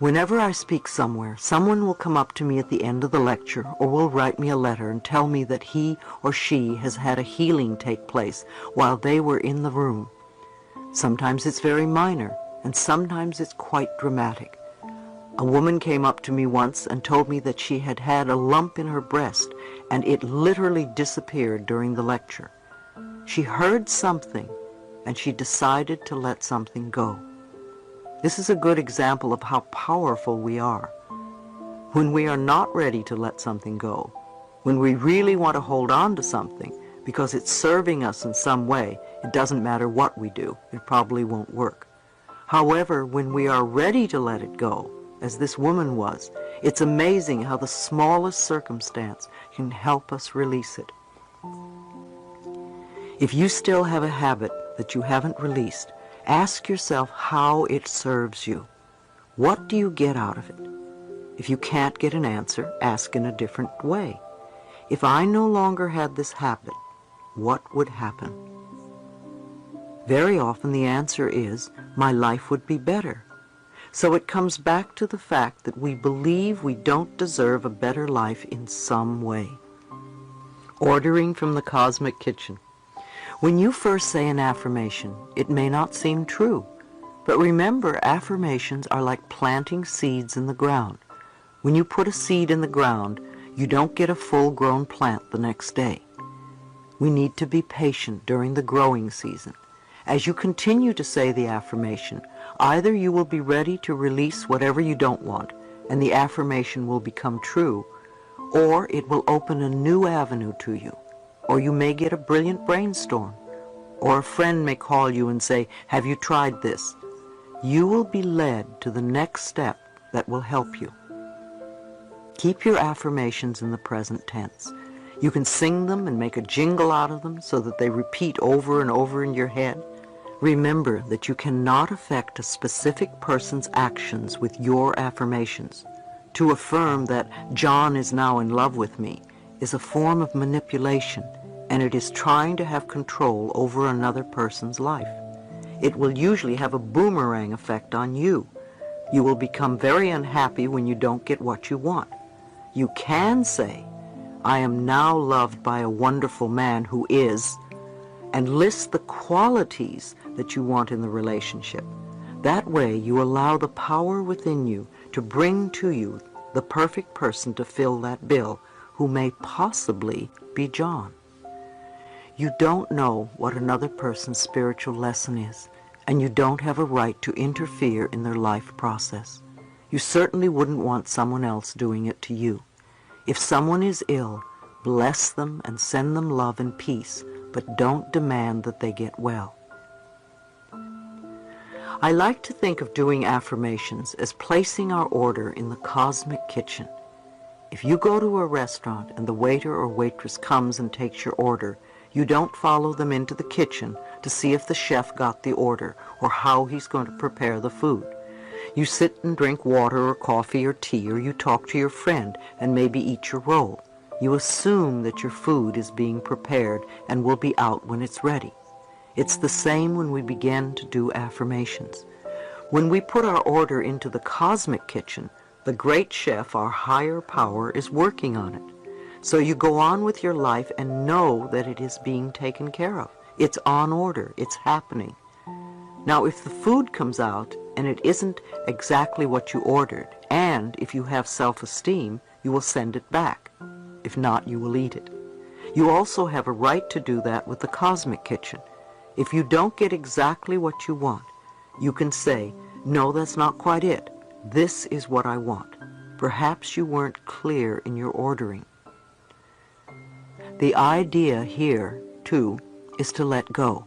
Whenever I speak somewhere, someone will come up to me at the end of the lecture or will write me a letter and tell me that he or she has had a healing take place while they were in the room. Sometimes it's very minor, and sometimes it's quite dramatic. A woman came up to me once and told me that she had had a lump in her breast and it literally disappeared during the lecture. She heard something and she decided to let something go. This is a good example of how powerful we are. When we are not ready to let something go, when we really want to hold on to something because it's serving us in some way, it doesn't matter what we do, it probably won't work. However, when we are ready to let it go, as this woman was, it's amazing how the smallest circumstance can help us release it. If you still have a habit that you haven't released, ask yourself how it serves you. What do you get out of it? If you can't get an answer, ask in a different way. If I no longer had this habit, what would happen? Very often the answer is, my life would be better. So it comes back to the fact that we believe we don't deserve a better life in some way. Ordering from the cosmic kitchen. When you first say an affirmation, it may not seem true. But remember, affirmations are like planting seeds in the ground. When you put a seed in the ground, you don't get a full-grown plant the next day. We need to be patient during the growing season. As you continue to say the affirmation, either you will be ready to release whatever you don't want, and the affirmation will become true, or it will open a new avenue to you. Or you may get a brilliant brainstorm, or a friend may call you and say, "Have you tried this?" You will be led to the next step that will help you. Keep your affirmations in the present tense. You can sing them and make a jingle out of them so that they repeat over and over in your head. Remember that you cannot affect a specific person's actions with your affirmations. To affirm that John is now in love with me is a form of manipulation, and it is trying to have control over another person's life. It will usually have a boomerang effect on you. You will become very unhappy when you don't get what you want. You can say, "I am now loved by a wonderful man who is," and list the qualities that you want in the relationship. That way you allow the power within you to bring to you the perfect person to fill that bill, who may possibly be John. You don't know what another person's spiritual lesson is, and you don't have a right to interfere in their life process. You certainly wouldn't want someone else doing it to you. If someone is ill, bless them and send them love and peace, but don't demand that they get well. I like to think of doing affirmations as placing our order in the cosmic kitchen. If you go to a restaurant and the waiter or waitress comes and takes your order, you don't follow them into the kitchen to see if the chef got the order or how he's going to prepare the food. You sit and drink water or coffee or tea, or you talk to your friend and maybe eat your roll. You assume that your food is being prepared and will be out when it's ready. It's the same when we begin to do affirmations. When we put our order into the cosmic kitchen, the great chef, our higher power, is working on it. So you go on with your life and know that it is being taken care of. It's on order. It's happening. Now, if the food comes out and it isn't exactly what you ordered, and if you have self-esteem, you will send it back. If not, you will eat it. You also have a right to do that with the cosmic kitchen. If you don't get exactly what you want, you can say, "No, that's not quite it. This is what I want." Perhaps you weren't clear in your ordering. The idea here, too, is to let go.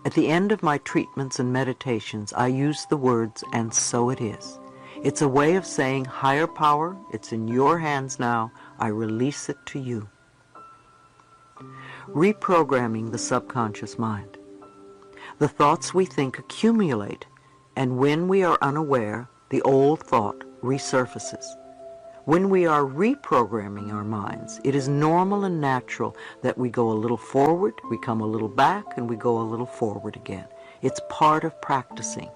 At the end of my treatments and meditations, I use the words, "and so it is." It's a way of saying, higher power, it's in your hands now. I release it to you. Reprogramming the subconscious mind. The thoughts we think accumulate, and when we are unaware, the old thought resurfaces. When we are reprogramming our minds, it is normal and natural that we go a little forward, we come a little back, and we go a little forward again. It's part of practicing.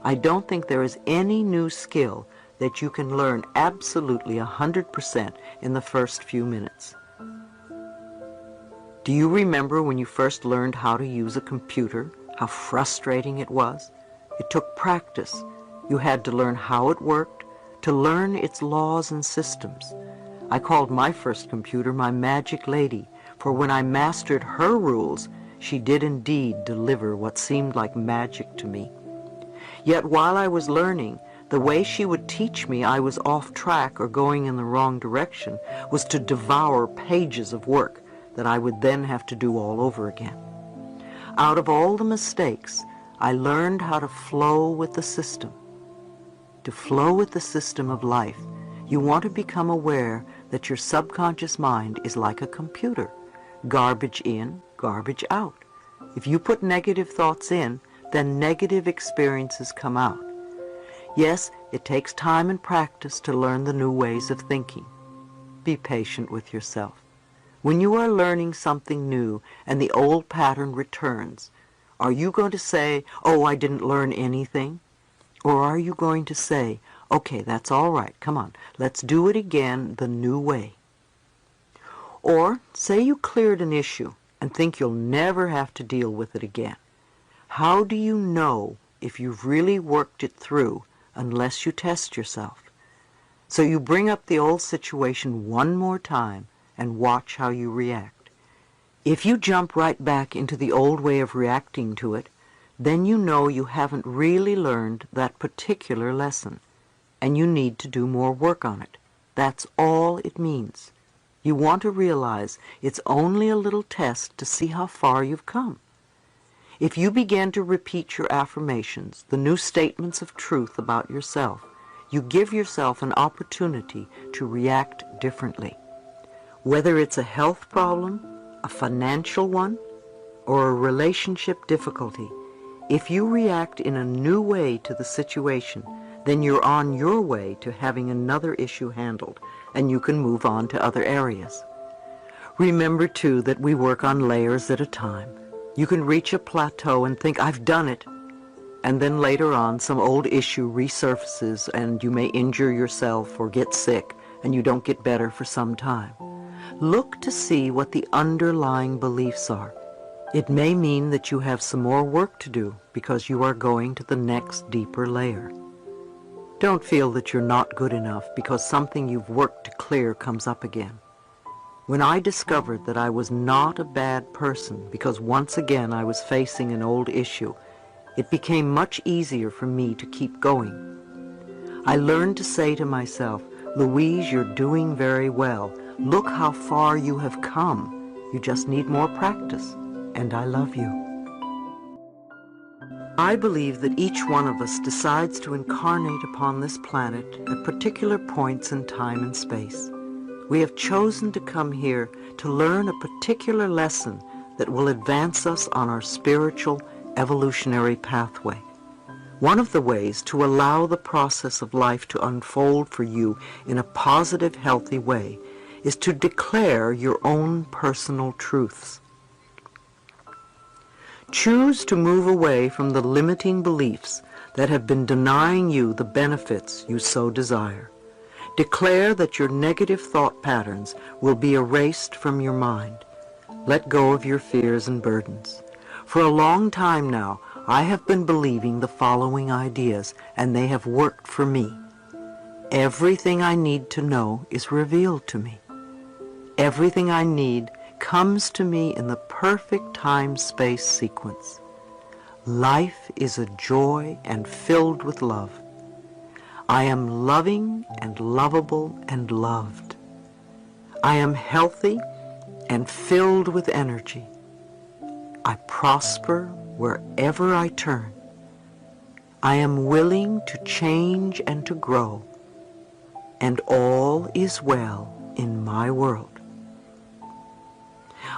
I don't think there is any new skill that you can learn absolutely 100% in the first few minutes. Do you remember when you first learned how to use a computer, how frustrating it was? It took practice. You had to learn how it worked, to learn its laws and systems. I called my first computer my magic lady, for when I mastered her rules, she did indeed deliver what seemed like magic to me. Yet while I was learning, the way she would teach me I was off track or going in the wrong direction was to devour pages of work that I would then have to do all over again. Out of all the mistakes, I learned how to flow with the system. To flow with the system of life, you want to become aware that your subconscious mind is like a computer. Garbage in, garbage out. If you put negative thoughts in, then negative experiences come out. Yes, it takes time and practice to learn the new ways of thinking. Be patient with yourself. When you are learning something new and the old pattern returns, are you going to say, "Oh, I didn't learn anything"? Or are you going to say, "Okay, that's all right, come on, let's do it again the new way"? Or say you cleared an issue and think you'll never have to deal with it again. How do you know if you've really worked it through unless you test yourself? So you bring up the old situation one more time and watch how you react. If you jump right back into the old way of reacting to it, then you know you haven't really learned that particular lesson, and you need to do more work on it. That's all it means. You want to realize it's only a little test to see how far you've come. If you begin to repeat your affirmations, the new statements of truth about yourself, you give yourself an opportunity to react differently. Whether it's a health problem, a financial one, or a relationship difficulty, if you react in a new way to the situation, then you're on your way to having another issue handled, and you can move on to other areas. Remember, too, that we work on layers at a time. You can reach a plateau and think, "I've done it," and then later on some old issue resurfaces and you may injure yourself or get sick and you don't get better for some time. Look to see what the underlying beliefs are. It may mean that you have some more work to do because you are going to the next deeper layer. Don't feel that you're not good enough because something you've worked to clear comes up again. When I discovered that I was not a bad person because once again I was facing an old issue, it became much easier for me to keep going. I learned to say to myself, "Louise, you're doing very well. Look how far you have come. You just need more practice, and I love you." I believe that each one of us decides to incarnate upon this planet at particular points in time and space. We have chosen to come here to learn a particular lesson that will advance us on our spiritual evolutionary pathway. One of the ways to allow the process of life to unfold for you in a positive, healthy way is to declare your own personal truths. Choose to move away from the limiting beliefs that have been denying you the benefits you so desire. Declare that your negative thought patterns will be erased from your mind. Let go of your fears and burdens. For a long time now, I have been believing the following ideas, and they have worked for me. Everything I need to know is revealed to me. Everything I need comes to me in the perfect time-space sequence. Life is a joy and filled with love. I am loving and lovable and loved. I am healthy and filled with energy. I prosper wherever I turn. I am willing to change and to grow, and all is well in my world.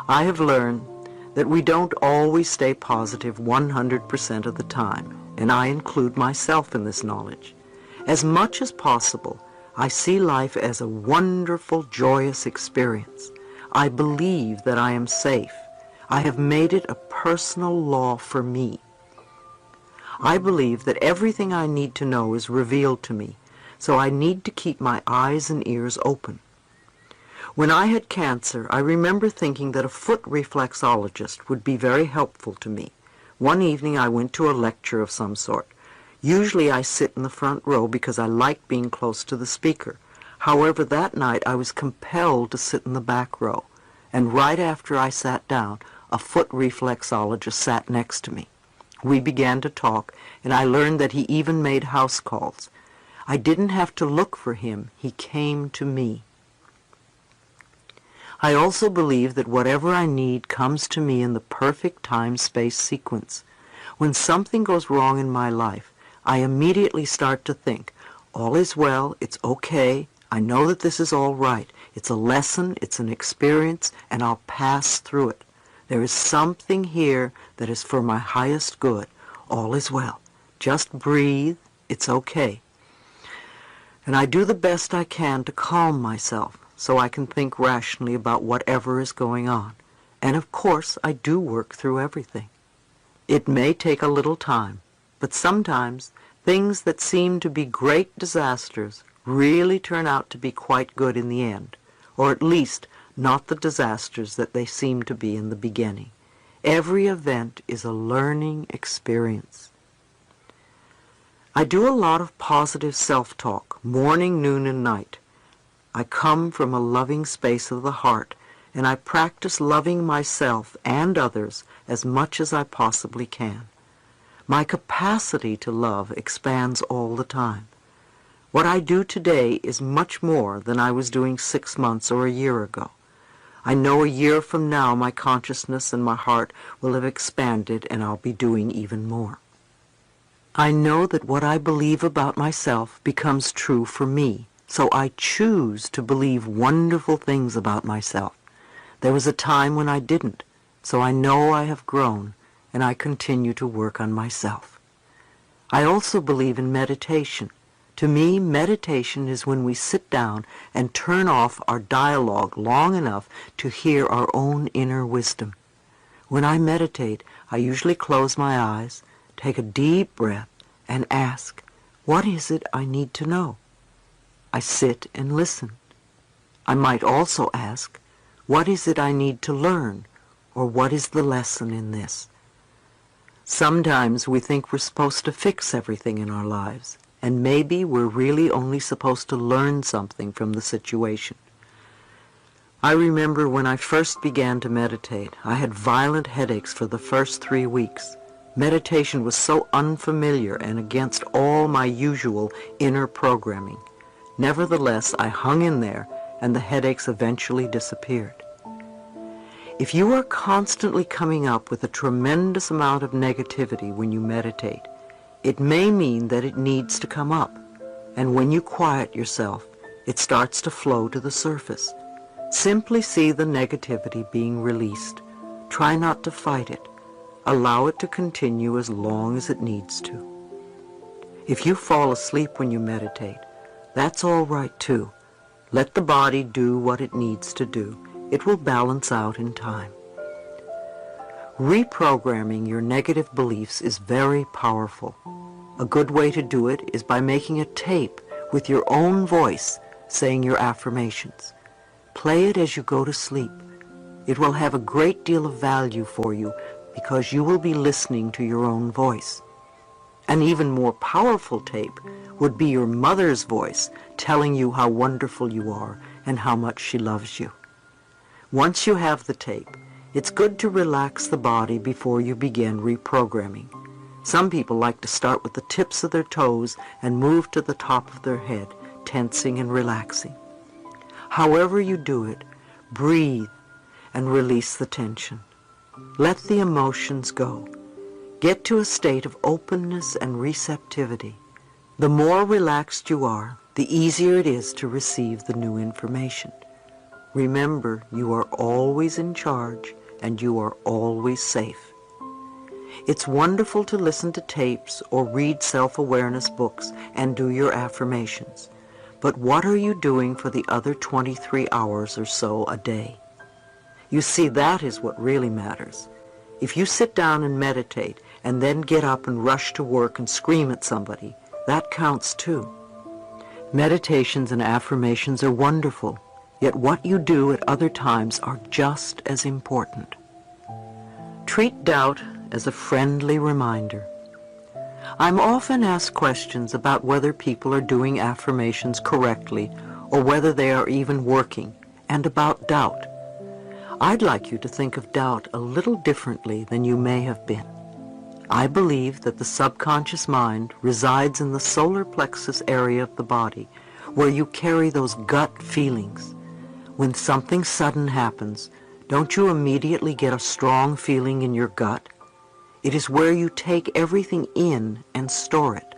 I have learned that we don't always stay positive 100% of the time, and I include myself in this knowledge. As much as possible, I see life as a wonderful, joyous experience. I believe that I am safe. I have made it a personal law for me. I believe that everything I need to know is revealed to me, so I need to keep my eyes and ears open. When I had cancer, I remember thinking that a foot reflexologist would be very helpful to me. One evening I went to a lecture of some sort. Usually I sit in the front row because I like being close to the speaker. However, that night I was compelled to sit in the back row, and right after I sat down, a foot reflexologist sat next to me. We began to talk, and I learned that he even made house calls. I didn't have to look for him. He came to me. I also believe that whatever I need comes to me in the perfect time-space sequence. When something goes wrong in my life, I immediately start to think, all is well, it's okay, I know that this is all right. It's a lesson, it's an experience, and I'll pass through it. There is something here that is for my highest good. All is well. Just breathe, it's okay. And I do the best I can to calm myself so I can think rationally about whatever is going on. And of course, I do work through everything. It may take a little time, but sometimes things that seem to be great disasters really turn out to be quite good in the end, or at least not the disasters that they seem to be in the beginning. Every event is a learning experience. I do a lot of positive self-talk, morning, noon, and night. I come from a loving space of the heart, and I practice loving myself and others as much as I possibly can. My capacity to love expands all the time. What I do today is much more than I was doing 6 months or a year ago. I know a year from now my consciousness and my heart will have expanded and I'll be doing even more. I know that what I believe about myself becomes true for me, so I choose to believe wonderful things about myself. There was a time when I didn't, so I know I have grown and I continue to work on myself. I also believe in meditation. To me, meditation is when we sit down and turn off our dialogue long enough to hear our own inner wisdom. When I meditate, I usually close my eyes, take a deep breath, and ask, what is it I need to know? I sit and listen. I might also ask, what is it I need to learn, or what is the lesson in this? Sometimes we think we're supposed to fix everything in our lives, and maybe we're really only supposed to learn something from the situation. I remember when I first began to meditate, I had violent headaches for the first 3 weeks. Meditation was so unfamiliar and against all my usual inner programming. Nevertheless, I hung in there, and the headaches eventually disappeared. If you are constantly coming up with a tremendous amount of negativity when you meditate, it may mean that it needs to come up, and when you quiet yourself, it starts to flow to the surface. Simply see the negativity being released. Try not to fight it. Allow it to continue as long as it needs to. If you fall asleep when you meditate, that's all right too. Let the body do what it needs to do. It will balance out in time. Reprogramming your negative beliefs is very powerful. A good way to do it is by making a tape with your own voice saying your affirmations. Play it as you go to sleep. It will have a great deal of value for you because you will be listening to your own voice. An even more powerful tape would be your mother's voice telling you how wonderful you are and how much she loves you. Once you have the tape, it's good to relax the body before you begin reprogramming. Some people like to start with the tips of their toes and move to the top of their head, tensing and relaxing. However you do it, breathe and release the tension. Let the emotions go. Get to a state of openness and receptivity. The more relaxed you are, the easier it is to receive the new information. Remember, you are always in charge and you are always safe. It's wonderful to listen to tapes or read self-awareness books and do your affirmations. But what are you doing for the other 23 hours or so a day? You see, that is what really matters. If you sit down and meditate and then get up and rush to work and scream at somebody, that counts too. Meditations and affirmations are wonderful, yet what you do at other times are just as important. Treat doubt as a friendly reminder. I'm often asked questions about whether people are doing affirmations correctly or whether they are even working, and about doubt. I'd like you to think of doubt a little differently than you may have been. I believe that the subconscious mind resides in the solar plexus area of the body, where you carry those gut feelings. When something sudden happens, don't you immediately get a strong feeling in your gut? It is where you take everything in and store it.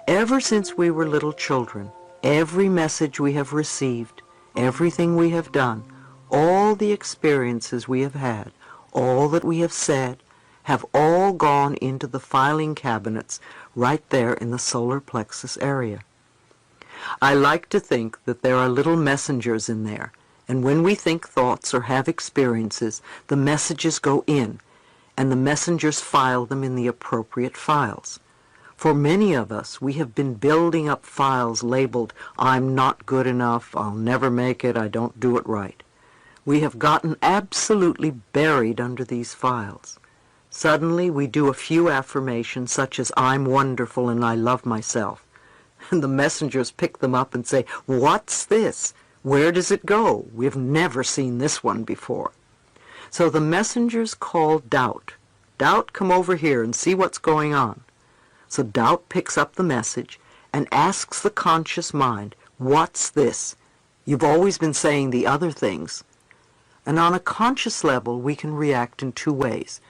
Ever since we were little children, every message we have received, everything we have done, all the experiences we have had, all that we have said, have all gone into the filing cabinets right there in the solar plexus area. I like to think that there are little messengers in there, and when we think thoughts or have experiences, the messages go in, and the messengers file them in the appropriate files. For many of us, we have been building up files labeled, "I'm not good enough, I'll never make it, I don't do it right." We have gotten absolutely buried under these files. Suddenly we do a few affirmations such as, "I'm wonderful and I love myself." And the messengers pick them up and say, "What's this? Where does it go? We've never seen this one before." So the messengers call doubt. "Doubt, come over here and see what's going on." So doubt picks up the message and asks the conscious mind, "What's this? You've always been saying the other things." And on a conscious level, we can react in two ways.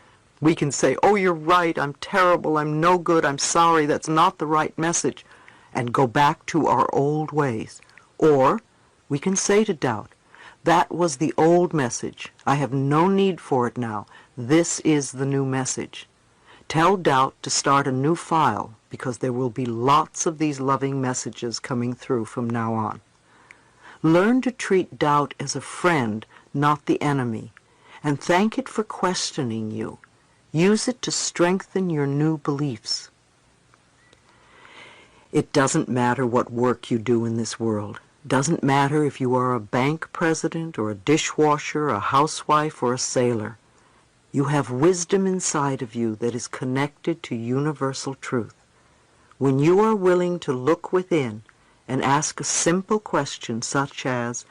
We can say, "Oh, you're right, I'm terrible, I'm no good, I'm sorry, that's not the right message," and go back to our old ways. Or we can say to doubt, "That was the old message. I have no need for it now. This is the new message." Tell doubt to start a new file, because there will be lots of these loving messages coming through from now on. Learn to treat doubt as a friend, not the enemy, and thank it for questioning you. Use it to strengthen your new beliefs. It doesn't matter what work you do in this world. Doesn't matter if you are a bank president or a dishwasher, a housewife or a sailor. You have wisdom inside of you that is connected to universal truth. When you are willing to look within and ask a simple question such as,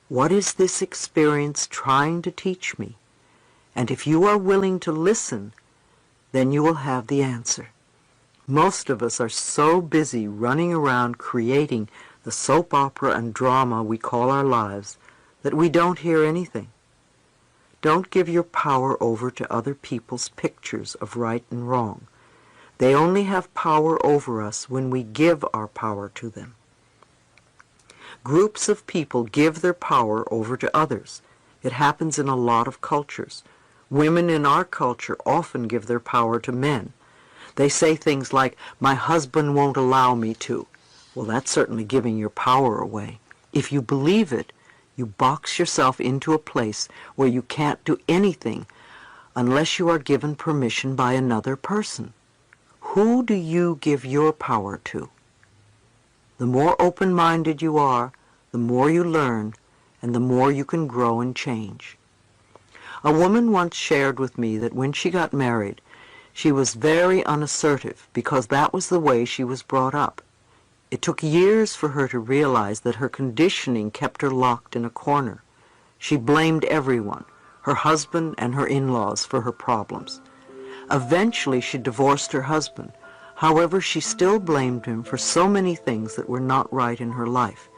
"What is this experience trying to teach me?" And if you are willing to listen, then you will have the answer. Most of us are so busy running around creating the soap opera and drama we call our lives that we don't hear anything. Don't give your power over to other people's pictures of right and wrong. They only have power over us when we give our power to them. Groups of people give their power over to others. It happens in a lot of cultures. Women in our culture often give their power to men. They say things like, "My husband won't allow me to." Well, that's certainly giving your power away. If you believe it, you box yourself into a place where you can't do anything unless you are given permission by another person. Who do you give your power to? The more open-minded you are, the more you learn, and the more you can grow and change. A woman once shared with me that when she got married, she was very unassertive because that was the way she was brought up. It took years for her to realize that her conditioning kept her locked in a corner. She blamed everyone, her husband and her in-laws, for her problems. Eventually she divorced her husband. However, she still blamed him for so many things that were not right in her life.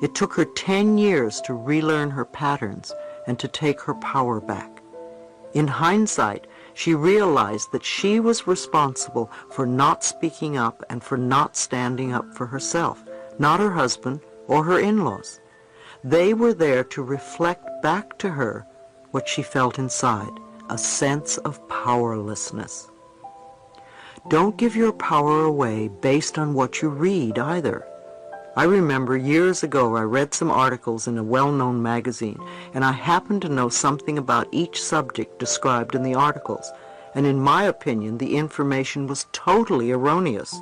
It took her 10 years to relearn her patterns and to take her power back. In hindsight, she realized that she was responsible for not speaking up and for not standing up for herself, not her husband or her in-laws. They were there to reflect back to her what she felt inside, a sense of powerlessness. Don't give your power away based on what you read either. I remember years ago I read some articles in a well-known magazine, and I happened to know something about each subject described in the articles, and in my opinion the information was totally erroneous.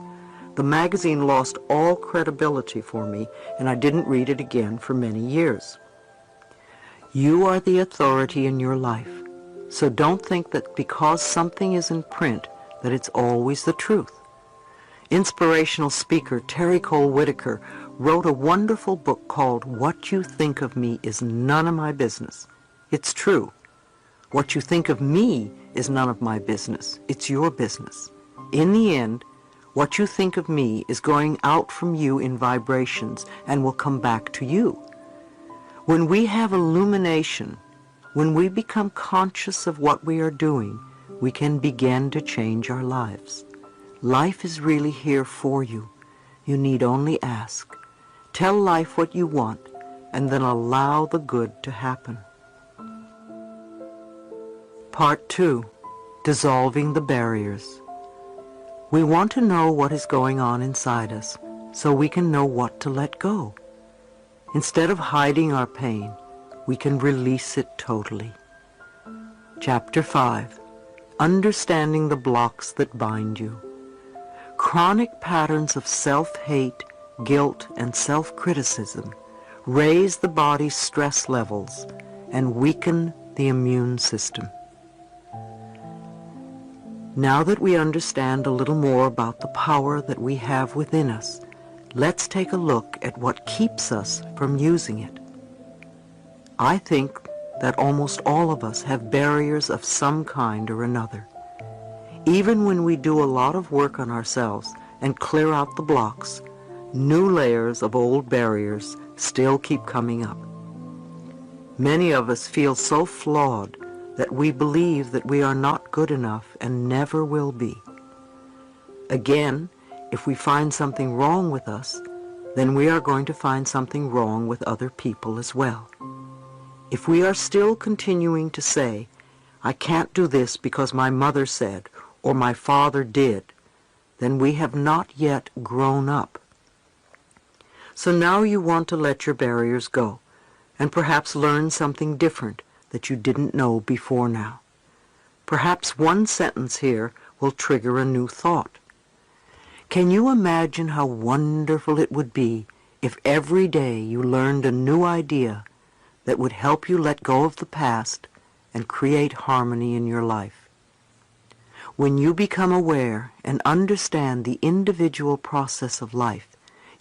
The magazine lost all credibility for me, and I didn't read it again for many years. You are the authority in your life, so don't think that because something is in print that it's always the truth. Inspirational speaker Terry Cole Whitaker wrote a wonderful book called What You Think of Me Is None of My Business. It's true. What you think of me is none of my business. It's your business. In the end, what you think of me is going out from you in vibrations and will come back to you. When we have illumination, when we become conscious of what we are doing, we can begin to change our lives. Life is really here for you. You need only ask. Tell life what you want, and then allow the good to happen. Part 2. Dissolving the barriers. We want to know what is going on inside us, so we can know what to let go. Instead of hiding our pain, we can release it totally. Chapter 5. Understanding the blocks that bind you. Chronic patterns of self-hate, guilt, and self-criticism raise the body's stress levels and weaken the immune system. Now that we understand a little more about the power that we have within us, let's take a look at what keeps us from using it. I think that almost all of us have barriers of some kind or another. Even when we do a lot of work on ourselves and clear out the blocks, new layers of old barriers still keep coming up. Many of us feel so flawed that we believe that we are not good enough and never will be. Again, if we find something wrong with us, then we are going to find something wrong with other people as well. If we are still continuing to say, I can't do this because my mother said, or my father did, then we have not yet grown up. So now you want to let your barriers go, and perhaps learn something different that you didn't know before now. Perhaps one sentence here will trigger a new thought. Can you imagine how wonderful it would be if every day you learned a new idea that would help you let go of the past and create harmony in your life? When you become aware and understand the individual process of life,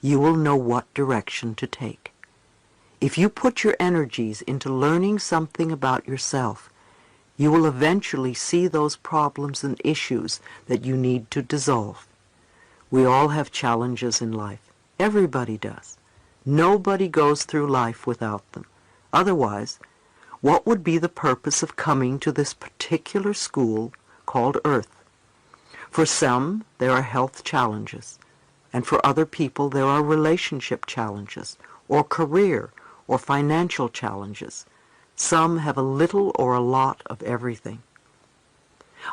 you will know what direction to take. If you put your energies into learning something about yourself, you will eventually see those problems and issues that you need to dissolve. We all have challenges in life. Everybody does. Nobody goes through life without them. Otherwise, what would be the purpose of coming to this particular school called Earth? For some, there are health challenges, and for other people there are relationship challenges, or career, or financial challenges. Some have a little or a lot of everything.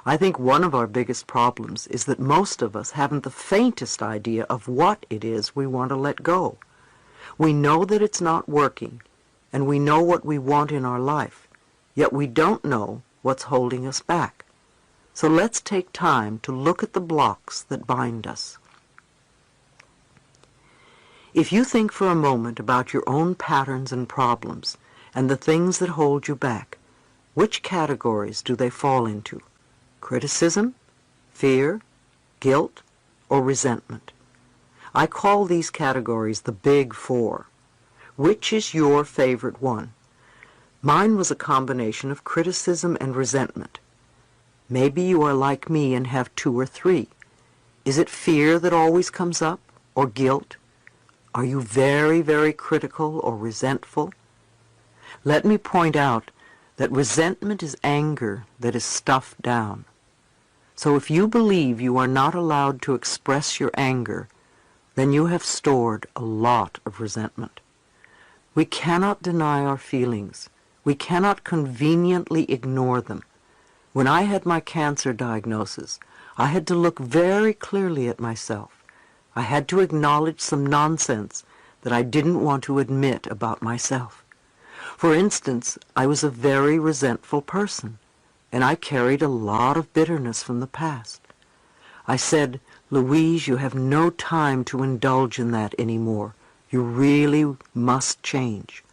I think one of our biggest problems is that most of us haven't the faintest idea of what it is we want to let go. We know that it's not working, and we know what we want in our life, yet we don't know what's holding us back. So let's take time to look at the blocks that bind us. If you think for a moment about your own patterns and problems and the things that hold you back, which categories do they fall into? Criticism, fear, guilt, or resentment? I call these categories the Big Four. Which is your favorite one? Mine was a combination of criticism and resentment. Maybe you are like me and have 2 or 3. Is it fear that always comes up, or guilt? Are you very, very critical or resentful? Let me point out that resentment is anger that is stuffed down. So if you believe you are not allowed to express your anger, then you have stored a lot of resentment. We cannot deny our feelings. We cannot conveniently ignore them. When I had my cancer diagnosis, I had to look very clearly at myself. I had to acknowledge some nonsense that I didn't want to admit about myself. For instance, I was a very resentful person, and I carried a lot of bitterness from the past. I said, "Louise, you have no time to indulge in that anymore. You really must change."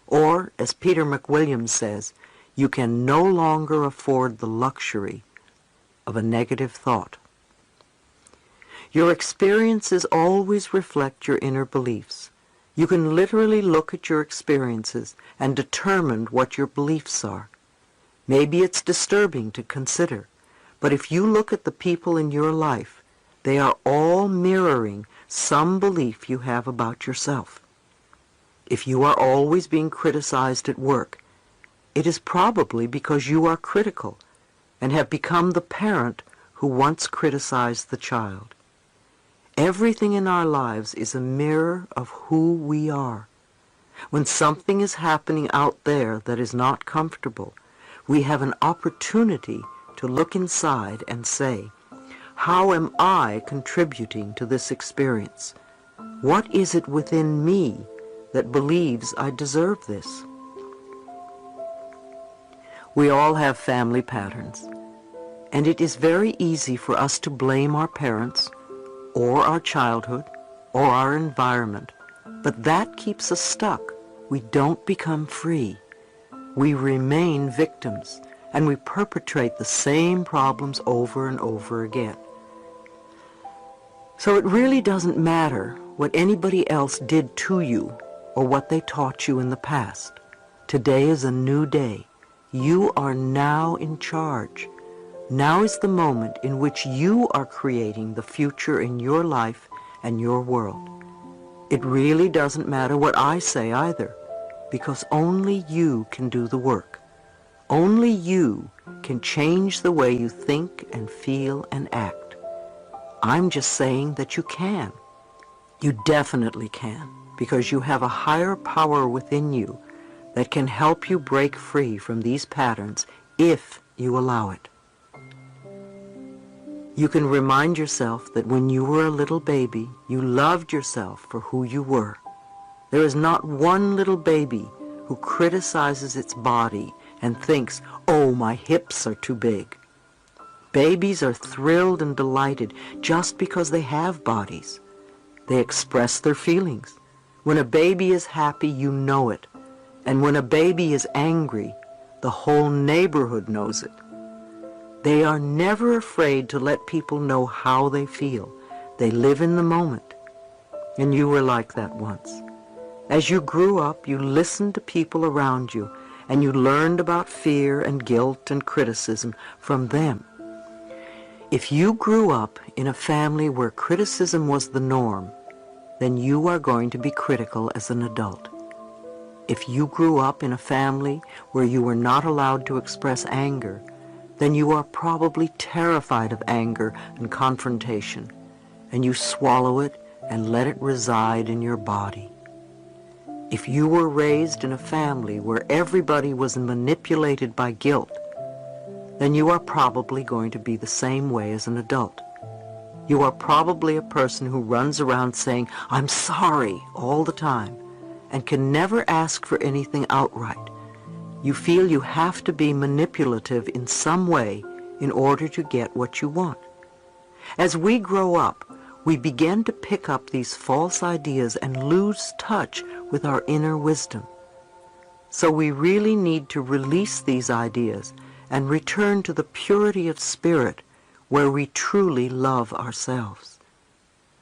Or, as Peter McWilliams says, you can no longer afford the luxury of a negative thought. Your experiences always reflect your inner beliefs. You can literally look at your experiences and determine what your beliefs are. Maybe it's disturbing to consider, but if you look at the people in your life, they are all mirroring some belief you have about yourself. If you are always being criticized at work, it is probably because you are critical and have become the parent who once criticized the child. Everything in our lives is a mirror of who we are. When something is happening out there that is not comfortable, we have an opportunity to look inside and say, how am I contributing to this experience? What is it within me that believes I deserve this? We all have family patterns, and it is very easy for us to blame our parents or our childhood or our environment, but that keeps us stuck. We don't become free. We remain victims, and we perpetrate the same problems over and over again. So it really doesn't matter what anybody else did to you or what they taught you in the past. Today is a new day. You are now in charge. Now is the moment in which you are creating the future in your life and your world. It really doesn't matter what I say either, because only you can do the work. Only you can change the way you think and feel and act. I'm just saying that you can. You definitely can, because you have a higher power within you that can help you break free from these patterns if you allow it. You can remind yourself that when you were a little baby, you loved yourself for who you were. There is not one little baby who criticizes its body and thinks, "Oh, my hips are too big." Babies are thrilled and delighted just because they have bodies. They express their feelings. When a baby is happy, you know it. And when a baby is angry, the whole neighborhood knows it. They are never afraid to let people know how they feel. They live in the moment. And you were like that once. As you grew up, you listened to people around you, and you learned about fear and guilt and criticism from them. If you grew up in a family where criticism was the norm, then you are going to be critical as an adult. If you grew up in a family where you were not allowed to express anger, then you are probably terrified of anger and confrontation, and you swallow it and let it reside in your body. If you were raised in a family where everybody was manipulated by guilt, then you are probably going to be the same way as an adult. You are probably a person who runs around saying, "I'm sorry," all the time, and can never ask for anything outright. You feel you have to be manipulative in some way in order to get what you want. As we grow up, we begin to pick up these false ideas and lose touch with our inner wisdom. So we really need to release these ideas and return to the purity of spirit where we truly love ourselves.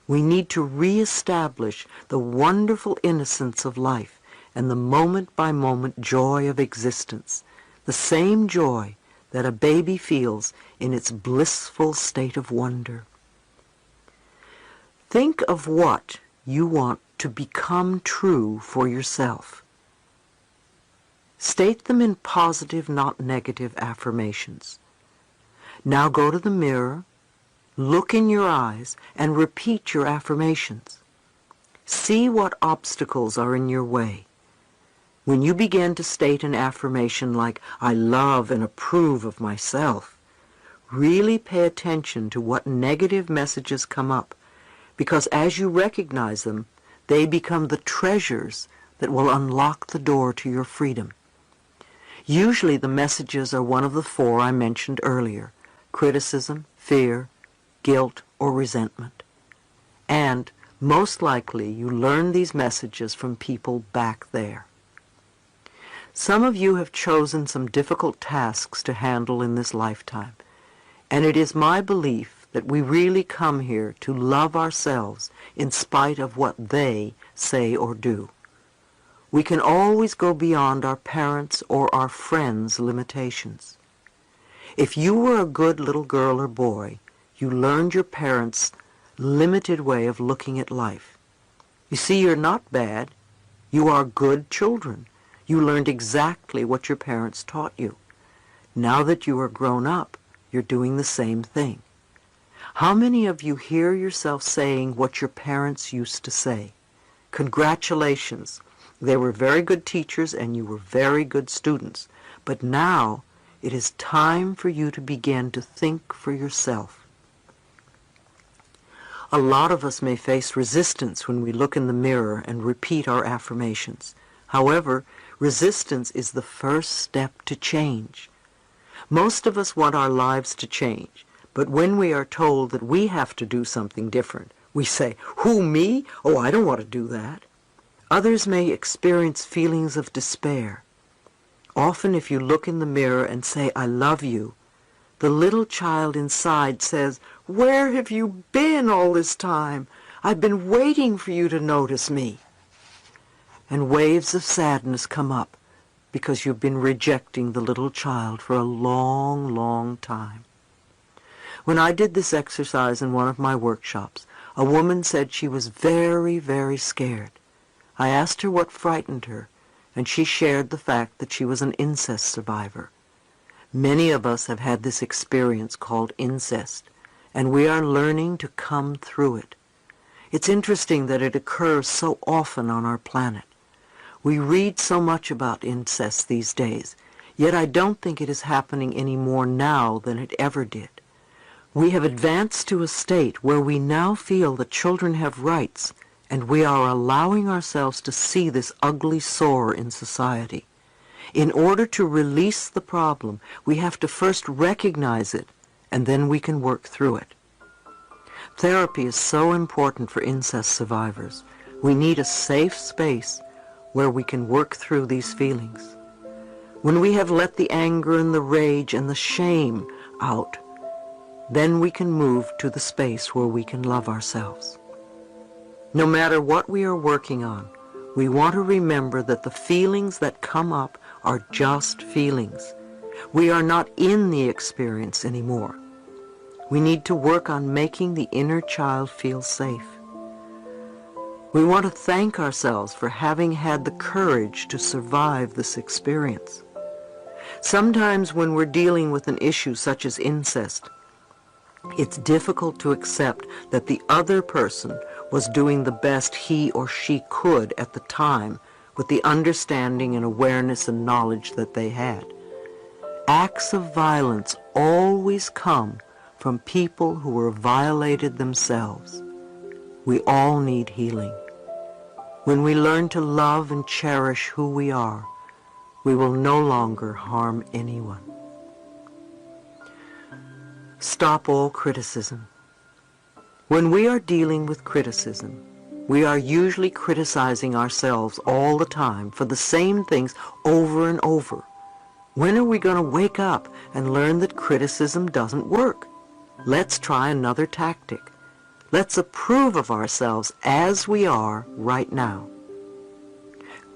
We need to reestablish the wonderful innocence of life and the moment-by-moment joy of existence, the same joy that a baby feels in its blissful state of wonder. Think of what you want to become true for yourself. State them in positive, not negative affirmations. Now go to the mirror, look in your eyes, and repeat your affirmations. See what obstacles are in your way. When you begin to state an affirmation like, "I love and approve of myself," really pay attention to what negative messages come up, because as you recognize them, they become the treasures that will unlock the door to your freedom. Usually the messages are one of the four I mentioned earlier: criticism, fear, guilt, or resentment. And most likely you learn these messages from people back there. Some of you have chosen some difficult tasks to handle in this lifetime, and it is my belief that we really come here to love ourselves in spite of what they say or do. We can always go beyond our parents' or our friends' limitations. If you were a good little girl or boy, you learned your parents' limited way of looking at life. You see, you're not bad. You are good children. You learned exactly what your parents taught you. Now that you are grown up, you're doing the same thing. How many of you hear yourself saying what your parents used to say? Congratulations. They were very good teachers and you were very good students. But now it is time for you to begin to think for yourself. A lot of us may face resistance when we look in the mirror and repeat our affirmations. However, resistance is the first step to change. Most of us want our lives to change, but when we are told that we have to do something different, we say, "Who, me? Oh, I don't want to do that." Others may experience feelings of despair. Often if you look in the mirror and say, "I love you," the little child inside says, "Where have you been all this time? I've been waiting for you to notice me." And waves of sadness come up because you've been rejecting the little child for a long, long time. When I did this exercise in one of my workshops, a woman said she was very, very scared. I asked her what frightened her, and she shared the fact that she was an incest survivor. Many of us have had this experience called incest, and we are learning to come through it. It's interesting that it occurs so often on our planet. We read so much about incest these days, yet I don't think it is happening any more now than it ever did. We have advanced to a state where we now feel that children have rights, and we are allowing ourselves to see this ugly sore in society. In order to release the problem, we have to first recognize it, and then we can work through it. Therapy is so important for incest survivors. We need a safe space where we can work through these feelings. When we have let the anger and the rage and the shame out, then we can move to the space where we can love ourselves. No matter what we are working on, we want to remember that the feelings that come up are just feelings. We are not in the experience anymore. We need to work on making the inner child feel safe. We want to thank ourselves for having had the courage to survive this experience. Sometimes when we're dealing with an issue such as incest, it's difficult to accept that the other person was doing the best he or she could at the time with the understanding and awareness and knowledge that they had. Acts of violence always come from people who were violated themselves. We all need healing. When we learn to love and cherish who we are, we will no longer harm anyone. Stop all criticism. When we are dealing with criticism, we are usually criticizing ourselves all the time for the same things over and over. When are we going to wake up and learn that criticism doesn't work? Let's try another tactic. Let's approve of ourselves as we are right now.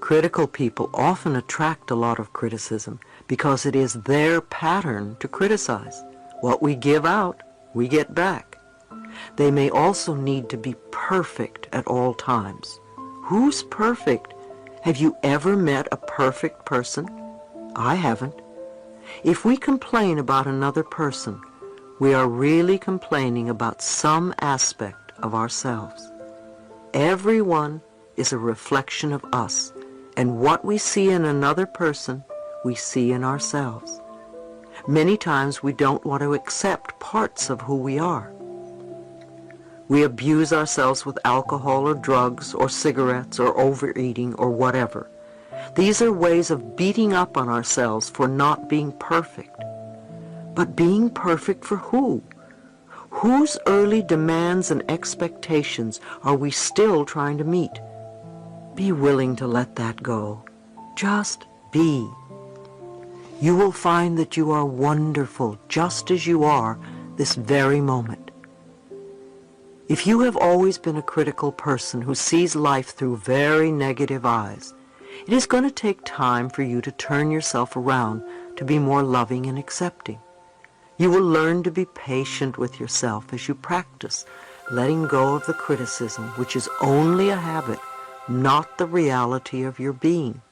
Critical people often attract a lot of criticism because it is their pattern to criticize. What we give out, we get back. They may also need to be perfect at all times. Who's perfect? Have you ever met a perfect person? I haven't. If we complain about another person, we are really complaining about some aspect of ourselves. Everyone is a reflection of us, and what we see in another person, we see in ourselves. Many times we don't want to accept parts of who we are. We abuse ourselves with alcohol or drugs or cigarettes or overeating or whatever. These are ways of beating up on ourselves for not being perfect. But being perfect for who? Whose early demands and expectations are we still trying to meet? Be willing to let that go. Just be. You will find that you are wonderful just as you are this very moment. If you have always been a critical person who sees life through very negative eyes, it is going to take time for you to turn yourself around to be more loving and accepting. You will learn to be patient with yourself as you practice letting go of the criticism, which is only a habit, not the reality of your being.